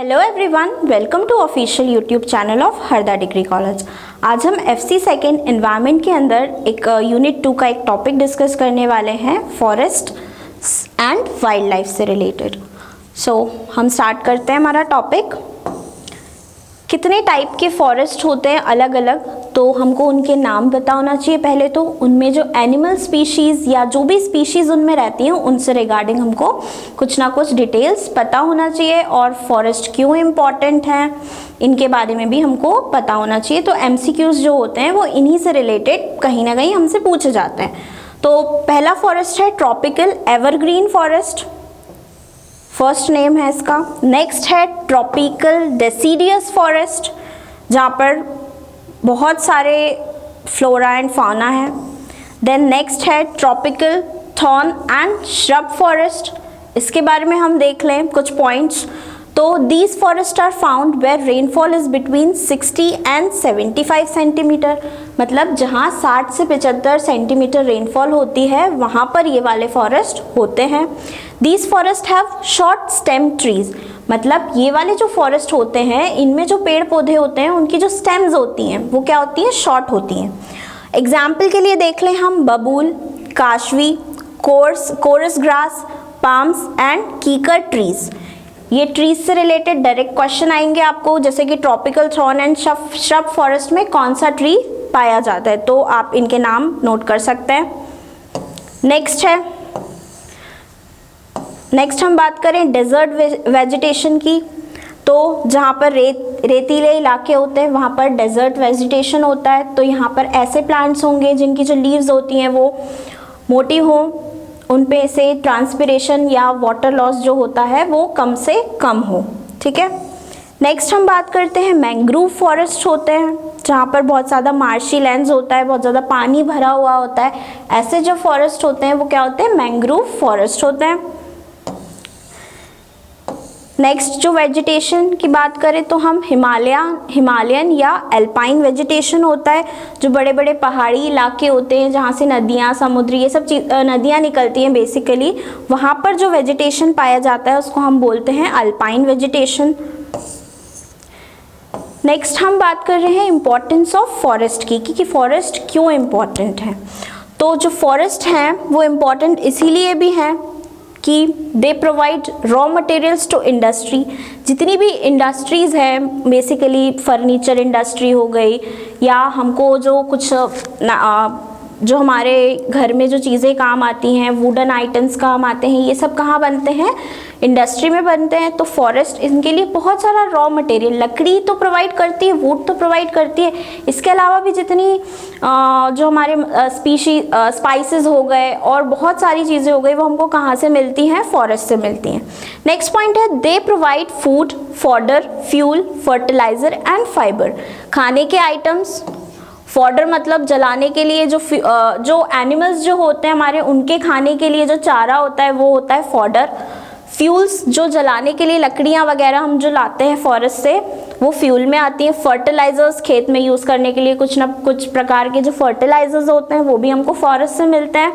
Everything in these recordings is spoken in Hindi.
Hello everyone, welcome to official YouTube channel of Harda degree college. आज हम एफसी सेकेंड एनवायरनमेंट के अंदर एक यूनिट 2 का एक टॉपिक डिस्कस करने वाले हैं, फॉरेस्ट एंड वाइल्ड लाइफ से रिलेटेड। सो हम स्टार्ट करते हैं हमारा टॉपिक। कितने टाइप के फॉरेस्ट होते हैं अलग अलग, तो हमको उनके नाम पता होना चाहिए। पहले तो उनमें जो एनिमल स्पीशीज़ या जो भी स्पीशीज़ उनमें रहती हैं उनसे रिगार्डिंग हमको कुछ ना कुछ डिटेल्स पता होना चाहिए, और फॉरेस्ट क्यों इम्पॉर्टेंट हैं इनके बारे में भी हमको पता होना चाहिए। तो एमसीक्यूज़ जो होते हैं वो इन्हीं से रिलेटेड कहीं ना कहीं हमसे पूछे जाते हैं। तो पहला फॉरेस्ट है tropical evergreen forest, first name है इसका। नेक्स्ट है ट्रॉपिकल डेसिडियस फॉरेस्ट, जहाँ पर बहुत सारे फ्लोरा एंड फाउना है। देन नेक्स्ट है tropical thorn and shrub forest. इसके बारे में हम देख लें कुछ पॉइंट्स। तो these forest are found where rainfall is between 60 and 75 centimetre, मतलब जहाँ 60 से 75 सेंटीमीटर रेनफॉल होती है वहाँ पर ये वाले फॉरेस्ट होते हैं। These forest have short stem trees, मतलब ये वाले जो फॉरेस्ट होते हैं इनमें जो पेड़ पौधे होते हैं उनकी जो स्टेम्स होती हैं वो क्या होती हैं, शॉर्ट होती हैं। एग्जाम्पल के लिए देख लें हम बबूल, काशवी, कोरस grass, palms and kikar trees. ये ट्रीज से रिलेटेड डायरेक्ट क्वेश्चन आएंगे आपको, जैसे कि tropical thorn and shrub forest में कौन सा ट्री पाया जाता है, तो आप इनके नाम नोट कर सकते हैं। नेक्स्ट हम बात करें डेजर्ट वेजिटेशन की। तो जहाँ पर रेतीले इलाके होते हैं वहाँ पर डेजर्ट वेजिटेशन होता है। तो यहाँ पर ऐसे प्लांट्स होंगे जिनकी जो लीव्स होती हैं वो मोटी हों, उन पे से ट्रांसपिरेशन या वाटर लॉस जो होता है वो कम से कम हो। ठीक है। नेक्स्ट हम बात करते हैं मैंग्रोव फॉरेस्ट होते हैं, जहाँ पर बहुत ज़्यादा मार्शी लैंड्स होता है, बहुत ज़्यादा पानी भरा हुआ होता है। ऐसे जो फॉरेस्ट होते हैं वो क्या होते हैं, मैंग्रोव फॉरेस्ट होते हैं। नेक्स्ट जो वेजिटेशन की बात करें तो हम हिमालयन या एल्पाइन वेजिटेशन होता है, जो बड़े बड़े पहाड़ी इलाके होते हैं जहाँ से नदियाँ, समुद्र, ये सब नदियाँ निकलती हैं बेसिकली, वहाँ पर जो वेजिटेशन पाया जाता है उसको हम बोलते हैं अल्पाइन वेजिटेशन। नेक्स्ट हम बात कर रहे हैं इम्पोर्टेंस ऑफ फॉरेस्ट की, कि फॉरेस्ट क्यों इम्पोर्टेंट है। तो जो फॉरेस्ट हैं वो इम्पोर्टेंट इसीलिए भी हैं कि they provide raw materials to industry. जितनी भी इंडस्ट्रीज़ हैं, बेसिकली फर्नीचर इंडस्ट्री हो गई, या हमको जो कुछ जो हमारे घर में जो चीज़ें काम आती हैं, वुडन आइटम्स काम आते हैं, ये सब कहाँ बनते हैं, इंडस्ट्री में बनते हैं। तो फॉरेस्ट इनके लिए बहुत सारा रॉ मटेरियल, लकड़ी तो प्रोवाइड करती है, वुड तो प्रोवाइड करती है, इसके अलावा भी जितनी जो हमारे स्पाइसेस हो गए और बहुत सारी चीज़ें हो गई वो हमको कहाँ से मिलती हैं, फॉरेस्ट से मिलती हैं। नेक्स्ट पॉइंट है they provide food, fodder, fuel, fertiliser and fibre. खाने के आइटम्स, फॉडर मतलब जलाने के लिए जो एनिमल्स जो होते हैं हमारे, उनके खाने के लिए जो चारा होता है वो होता है फॉडर। फ्यूल्स, जो जलाने के लिए लकड़ियाँ वगैरह हम जो लाते हैं फॉरेस्ट से, वो फ्यूल में आती हैं। फर्टिलाइजर्स, खेत में यूज़ करने के लिए कुछ ना कुछ प्रकार के जो फर्टिलाइजर्स होते हैं वो भी हमको फॉरेस्ट से मिलते हैं।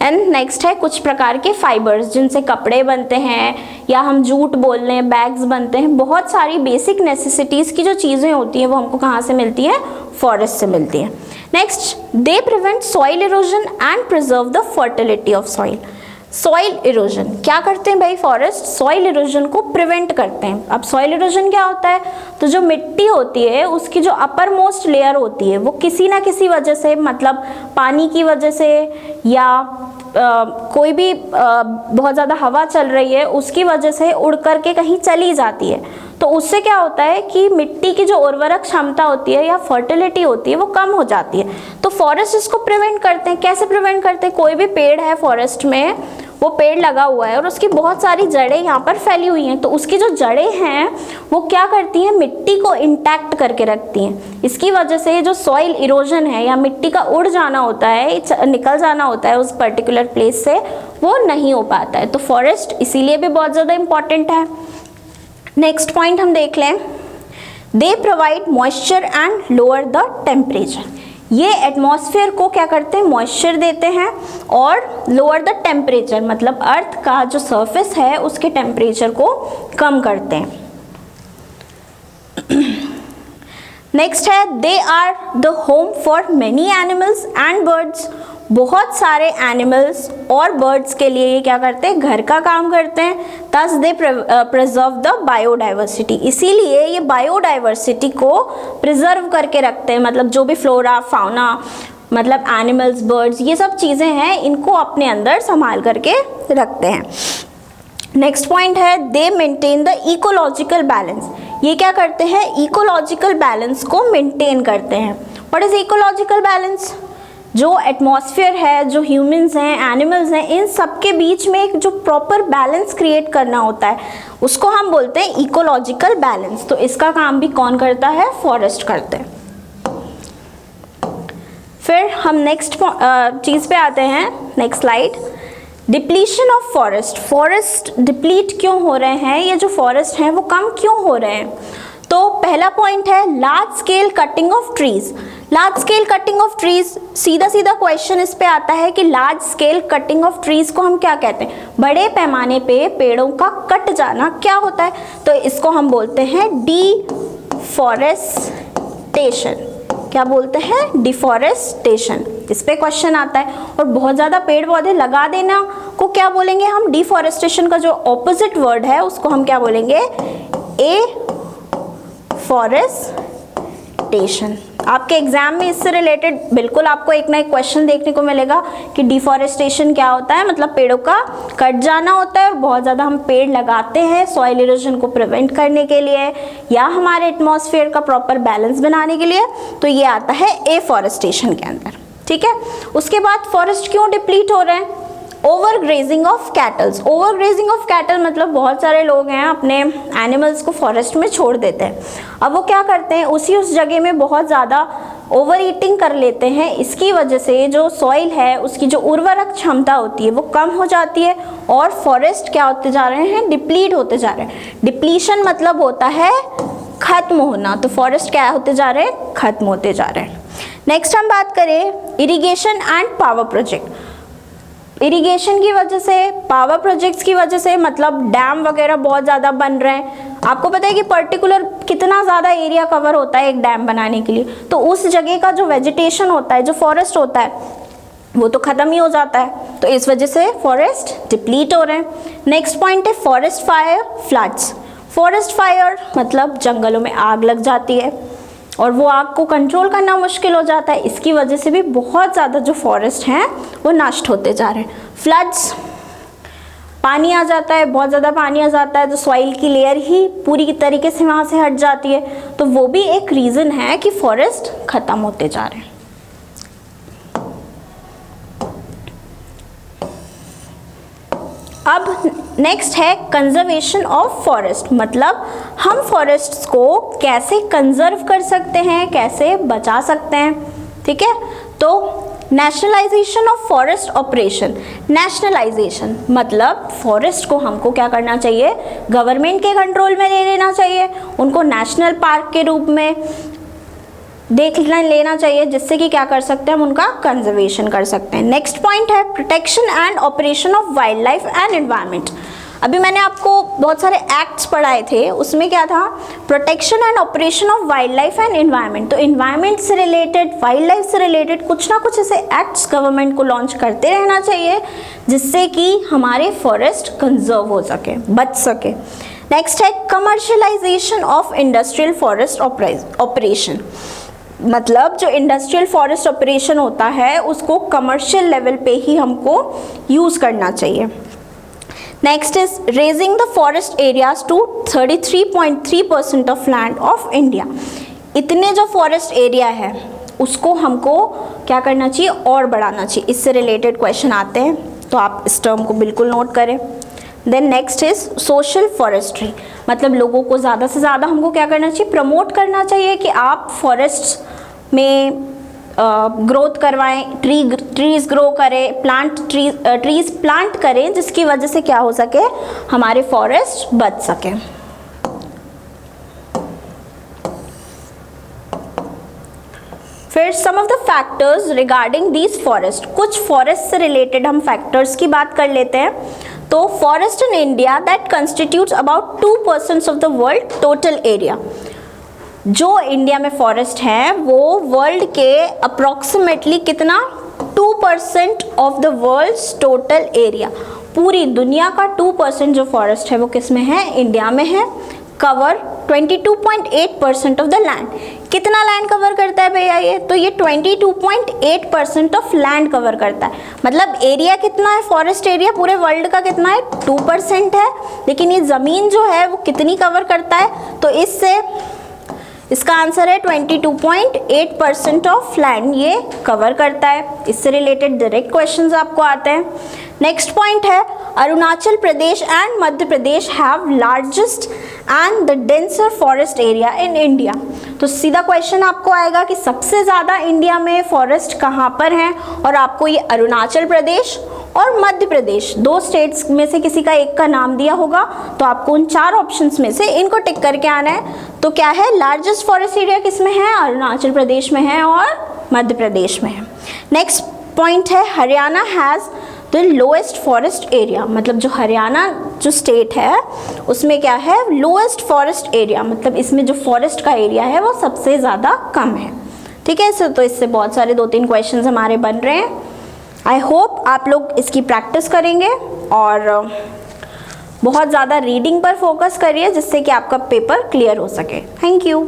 एंड नेक्स्ट है कुछ प्रकार के फाइबर्स, जिनसे कपड़े बनते हैं, या हम जूट बोल लें, बैग्स बनते हैं। बहुत सारी बेसिक नेसेसिटीज़ की जो चीज़ें होती हैं वो हमको कहाँ से मिलती है, फॉरेस्ट से मिलती है। Next, they prevent soil erosion and preserve the fertility of soil. Soil erosion क्या करते हैं भाई, फॉरेस्ट सॉइल इरोजन को प्रिवेंट करते हैं। अब सॉइल इरोजन क्या होता है, तो जो मिट्टी होती है उसकी जो अपर मोस्ट लेयर होती है वो किसी ना किसी वजह से, मतलब पानी की वजह से या कोई भी बहुत ज़्यादा हवा चल रही है उसकी वजह से उड़ करके कहीं चली जाती है। तो उससे क्या होता है कि मिट्टी की जो उर्वरक क्षमता होती है या फर्टिलिटी होती है वो कम हो जाती है। तो फॉरेस्ट इसको प्रिवेंट करते हैं। कैसे प्रिवेंट करते हैं, कोई भी पेड़ है फॉरेस्ट में, वो पेड़ लगा हुआ है और उसकी बहुत सारी जड़ें यहाँ पर फैली हुई हैं, तो उसकी जो जड़ें हैं वो क्या करती हैं, मिट्टी को इंटैक्ट करके रखती हैं। इसकी वजह से जो सॉइल इरोजन है या मिट्टी का उड़ जाना होता है, निकल जाना होता है उस पर्टिकुलर प्लेस से, वो नहीं हो पाता है। तो फॉरेस्ट इसीलिए भी बहुत ज़्यादा इम्पॉर्टेंट है। नेक्स्ट पॉइंट हम देख लें, they provide moisture and lower the temperature. ये एटमॉस्फेयर को क्या करते हैं, मॉइस्चर देते हैं और लोअर द टेम्परेचर, मतलब अर्थ का जो सरफेस है उसके टेम्परेचर को कम करते हैं। नेक्स्ट है they are the home for many animals and birds. बहुत सारे एनिमल्स और बर्ड्स के लिए ये क्या करते हैं, घर का काम करते हैं। Thus they preserve the biodiversity, इसीलिए ये बायोडाइवर्सिटी को प्रिजर्व करके रखते हैं। मतलब जो भी फ्लोरा फाउना, मतलब एनिमल्स बर्ड्स, ये सब चीज़ें हैं, इनको अपने अंदर संभाल करके रखते हैं। नेक्स्ट पॉइंट है दे मेंटेन द इकोलॉजिकल बैलेंस। ये क्या करते हैं, इकोलॉजिकल बैलेंस को मेंटेन करते हैं। What is ecological balance? जो एटमॉस्फेयर है, जो ह्यूमंस हैं, एनिमल्स हैं, इन सब के बीच में एक जो प्रॉपर बैलेंस क्रिएट करना होता है, उसको हम बोलते हैं इकोलॉजिकल बैलेंस। तो इसका काम भी कौन करता है, फॉरेस्ट करते हैं। फिर हम नेक्स्ट चीज़ पे आते हैं, next slide. Depletion of forest. Forest deplete क्यों हो रहे हैं, ये जो फॉरेस्ट हैं वो कम क्यों हो रहे हैं? तो पहला पॉइंट है large scale cutting of trees. Large scale cutting of trees, सीधा सीधा क्वेश्चन इस पे आता है कि large scale cutting of trees को हम क्या कहते हैं? बड़े पैमाने पे पेड़ों का कट जाना क्या होता है? तो इसको हम बोलते हैं डिफॉरेस्टेशन। क्या बोलते हैं? डिफॉरेस्टेशन। इस पे क्वेश्चन आता है। और बहुत ज़्यादा पेड़ पौधे लगा देना को क्या बोलेंगे हम? डिफॉरेस्टेशन का जो ऑपोजिट वर्ड है उसको हम क्या बोलेंगे? एफॉरेस्टेशन। आपके एग्जाम में इससे रिलेटेड बिल्कुल आपको एक ना एक क्वेश्चन देखने को मिलेगा कि डिफॉरेस्टेशन क्या होता है। मतलब पेड़ों का कट जाना होता है। और बहुत ज़्यादा हम पेड़ लगाते हैं सॉइल इरोजन को प्रिवेंट करने के लिए या हमारे एटमॉस्फेयर का प्रॉपर बैलेंस बनाने के लिए, तो ये आता है एफॉरेस्टेशन के अंदर। ठीक है, उसके बाद फॉरेस्ट क्यों डिप्लीट हो रहे हैं? Over grazing of kettles. Over grazing of cattle मतलब बहुत सारे लोग हैं अपने एनिमल्स को फॉरेस्ट में छोड़ देते हैं। अब वो क्या करते हैं, उस जगह में बहुत ज़्यादा ओवर ईटिंग कर लेते हैं। इसकी वजह से जो सॉइल है उसकी जो उर्वरक क्षमता होती है वो कम हो जाती है और फॉरेस्ट क्या होते जा रहे हैं? डिप्लीट होते जा रहे हैं। डिप्लीशन मतलब होता है खत्म होना। तो फॉरेस्ट क्या होते जा रहे हैं? खत्म होते जा रहे हैं। नेक्स्ट हम बात करें irrigation and power project. Irrigation की वजह से, पावर प्रोजेक्ट्स की वजह से, मतलब डैम वगैरह बहुत ज़्यादा बन रहे हैं। आपको पता है कि पर्टिकुलर कितना ज़्यादा एरिया कवर होता है एक डैम बनाने के लिए। तो उस जगह का जो वेजिटेशन होता है, जो फॉरेस्ट होता है, वो तो ख़त्म ही हो जाता है। तो इस वजह से फॉरेस्ट डिप्लीट हो रहे हैं। नेक्स्ट पॉइंट है forest fire, floods. Forest fire मतलब जंगलों में आग लग जाती है और वो आग को कंट्रोल करना मुश्किल हो जाता है। इसकी वजह से भी बहुत ज़्यादा जो फॉरेस्ट हैं वो नष्ट होते जा रहे हैं। फ्लड्स, पानी आ जाता है, बहुत ज़्यादा पानी आ जाता है तो सॉइल की लेयर ही पूरी तरीके से वहाँ से हट जाती है। तो वो भी एक रीज़न है कि फॉरेस्ट ख़त्म होते जा रहे हैं। अब नेक्स्ट है कंजर्वेशन ऑफ फॉरेस्ट। मतलब हम फॉरेस्ट्स को कैसे कंजर्व कर सकते हैं, कैसे बचा सकते हैं। ठीक है, तो nationalisation of forest operation. Nationalisation मतलब फॉरेस्ट को हमको क्या करना चाहिए? गवर्नमेंट के कंट्रोल में ले लेना चाहिए, उनको नेशनल पार्क के रूप में देख लेना चाहिए, जिससे कि क्या कर सकते हैं हम उनका कंजर्वेशन कर सकते हैं। नेक्स्ट पॉइंट है protection and operation of wild life and environment. अभी मैंने आपको बहुत सारे एक्ट्स पढ़ाए थे, उसमें क्या था? Protection and operation of wild life and environment. तो एनवायरनमेंट से रिलेटेड, वाइल्ड लाइफ से रिलेटेड कुछ ना कुछ ऐसे एक्ट्स गवर्नमेंट को लॉन्च करते रहना चाहिए जिससे कि हमारे फॉरेस्ट कंजर्व हो सके, बच सके। नेक्स्ट है commercialisation of industrial forest operation. मतलब जो इंडस्ट्रियल फॉरेस्ट ऑपरेशन होता है उसको कमर्शियल लेवल पे ही हमको यूज़ करना चाहिए। Next is raising the forest areas to 33.3% of land of India. इतने जो फॉरेस्ट एरिया है उसको हमको क्या करना चाहिए? और बढ़ाना चाहिए। इससे रिलेटेड क्वेश्चन आते हैं तो आप इस टर्म को बिल्कुल नोट करें। Then next is social forestry. मतलब लोगों को ज़्यादा से ज़्यादा हमको क्या करना चाहिए? प्रमोट करना चाहिए कि आप फॉरेस्ट में ग्रोथ करवाएं, ट्रीज ग्रो करें, ट्रीज प्लांट करें, जिसकी वजह से क्या हो सके? हमारे फॉरेस्ट बच सके। फिर some of the factors regarding these forest. कुछ फॉरेस्ट से रिलेटेड हम फैक्टर्स की बात कर लेते हैं। तो forest in India that constitutes about 2% of the world total area. जो इंडिया में फॉरेस्ट है वो वर्ल्ड के अप्रॉक्सीमेटली कितना 2% of the world's total area, पूरी दुनिया का 2% जो फॉरेस्ट है वो किस में है, इंडिया में है। कवर 22.8% ऑफ द लैंड, कितना लैंड कवर करता है भैया ये, तो ये 22.8% ऑफ लैंड कवर करता है। मतलब एरिया कितना है, फॉरेस्ट एरिया पूरे वर्ल्ड का कितना है, 2% है, लेकिन ये ज़मीन जो है वो कितनी कवर करता है, तो इसका आंसर है 22.8% ऑफ लैंड ये कवर करता है। इससे रिलेटेड डायरेक्ट क्वेश्चंस आपको आते हैं। नेक्स्ट पॉइंट है Arunachal Pradesh and Madhya Pradesh have largest and the denser forest area in India. तो सीधा क्वेश्चन आपको आएगा कि सबसे ज़्यादा इंडिया में फॉरेस्ट कहाँ पर हैं, और आपको ये अरुणाचल प्रदेश और मध्य प्रदेश, दो स्टेट्स में से किसी का एक का नाम दिया होगा, तो आपको उन 4 ऑप्शंस में से इनको टिक करके आना है। तो क्या है, लार्जेस्ट फॉरेस्ट एरिया किस में है, अरुणाचल प्रदेश में है और मध्य प्रदेश में है। नेक्स्ट पॉइंट है Haryana has the lowest forest area, मतलब जो हरियाणा जो स्टेट है उसमें क्या है, लोएस्ट फॉरेस्ट एरिया, मतलब इसमें जो फॉरेस्ट का एरिया है वो सबसे ज़्यादा कम है। ठीक है, तो इससे बहुत सारे 2-3 क्वेश्चंस हमारे बन रहे हैं। आई होप आप लोग इसकी प्रैक्टिस करेंगे और बहुत ज़्यादा रीडिंग पर फोकस करिए जिससे कि आपका पेपर क्लियर हो सके। Thank you.